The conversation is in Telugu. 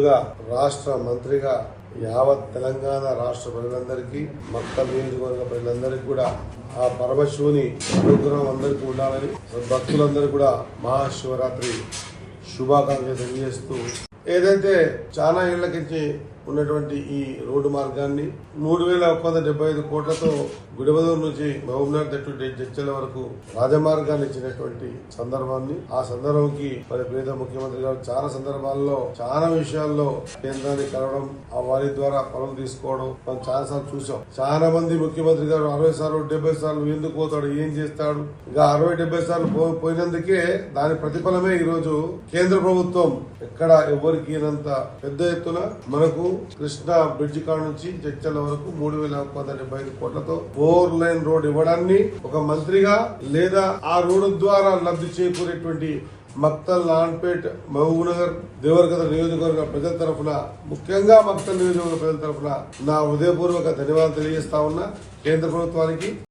ముందుగా రాష్ట్ర మంత్రిగా యావత్ తెలంగాణ రాష్ట్ర ప్రజలందరికీ మక్తల్ నియోజకవర్గ ప్రజలందరికీ కూడా ఆ పరమశివుని అనుగ్రహం అందరికీ ఉండాలని భక్తులందరూ కూడా మహాశివరాత్రి శుభాకాంక్షలు తెలియజేస్తూ ఏదైతే చాలా ఏళ్ల నుంచి ఉన్నటువంటి ఈ రోడ్డు మార్గాన్ని 3,175 కోట్లతో గుడిబదూరు నుంచి మహబూబ్నగర్ తట్టు జడ్చల వరకు రాజమార్గాన్ని ఇచ్చినటువంటి సందర్భాన్ని ఆ సందర్భంకి మరి పేద ముఖ్యమంత్రి గారు చాలా సందర్భాల్లో చాలా విషయాల్లో కేంద్రాన్ని కలవడం ఆ వారి ద్వారా పనులు తీసుకోవడం మనం చాలా సార్లు చూసాం. చాలా మంది ముఖ్యమంత్రి గారు 60 సార్లు 70 సార్లు ఎందుకు పోతాడు, ఏం చేస్తాడు, ఇంకా 60-70 సార్లు పోయినందుకే దాని ప్రతిఫలమే ఈ రోజు కేంద్ర ప్రభుత్వం ఎక్కడ ఎవరికి ఈనంత పెద్ద ఎత్తున మనకు కృష్ణా బ్రిడ్జి కాడ నుంచి జడ్చల వరకు 3,175 కోట్లతో 4 లైన్ రోడ్ ఇవ్వడాన్ని ఒక మంత్రిగా లేదా ఆ రోడ్డు ద్వారా లబ్ధి చేకూరేటువంటి మక్తల్, నాన్పేట్, మహబూబ్నగర్, దేవరకథ నియోజకవర్గ ప్రజల తరఫున, ముఖ్యంగా మక్తల్ నియోజకవర్గ ప్రజల తరఫున నా హృదయపూర్వక ధన్యవాదాలు తెలియజేస్తా ఉన్నా కేంద్ర ప్రభుత్వానికి.